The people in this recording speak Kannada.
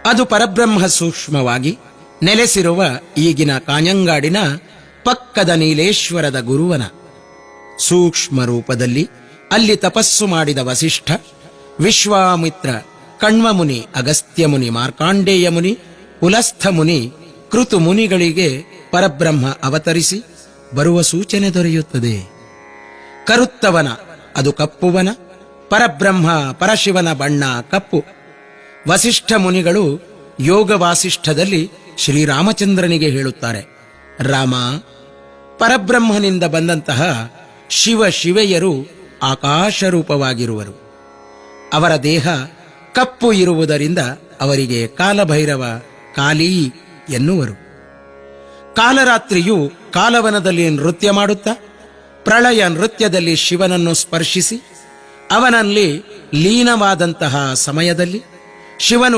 ಅದು ಪರಬ್ರಹ್ಮ ಸೂಕ್ಷ್ಮವಾಗಿ ನೆಲೆಸಿರುವ ಈಗಿನ ಕಾಞಂಗಾಡಿನ ಪಕ್ಕದ ನೀಲೇಶ್ವರದ ಗುರುವನ. ಸೂಕ್ಷ್ಮ ರೂಪದಲ್ಲಿ ಅಲ್ಲಿ ತಪಸ್ಸು ಮಾಡಿದ ವಸಿಷ್ಠ, ವಿಶ್ವಾಮಿತ್ರ, ಕಣ್ವಮುನಿ, ಅಗಸ್ತ್ಯ ಮುನಿ, ಮಾರ್ಕಾಂಡೇಯ ಮುನಿ, ಪುಲಸ್ಥ ಮುನಿ, ಕೃತು ಮುನಿಗಳಿಗೆ ಪರಬ್ರಹ್ಮ ಅವತರಿಸಿ ಬರುವ ಸೂಚನೆ ದೊರೆಯುತ್ತದೆ. ಕರುತ್ತವನ, ಅದು ಕಪ್ಪುವನ. ಪರಬ್ರಹ್ಮ ಪರಶಿವನ ಬಣ್ಣ ಕಪ್ಪು. ವಸಿಷ್ಠ ಮುನಿಗಳು ಯೋಗ ವಾಸಿಷ್ಠದಲ್ಲಿ ಶ್ರೀರಾಮಚಂದ್ರನಿಗೆ ಹೇಳುತ್ತಾರೆ, ರಾಮ, ಪರಬ್ರಹ್ಮನಿಂದ ಬಂದಂತಹ ಶಿವ ಶಿವೆಯರು ಆಕಾಶರೂಪವಾಗಿರುವರು. ಅವರ ದೇಹ ಕಪ್ಪು ಇರುವುದರಿಂದ ಅವರಿಗೆ ಕಾಲಭೈರವ, ಕಾಲೀ ಎನ್ನುವರು. ಕಾಲರಾತ್ರಿಯು ಕಾಲವನದಲ್ಲಿ ನೃತ್ಯ ಮಾಡುತ್ತಾ ಪ್ರಳಯ ನೃತ್ಯದಲ್ಲಿ ಶಿವನನ್ನು ಸ್ಪರ್ಶಿಸಿ ಅವನಲ್ಲಿ ಲೀನವಾದಂತಹ ಸಮಯದಲ್ಲಿ ಶಿವನು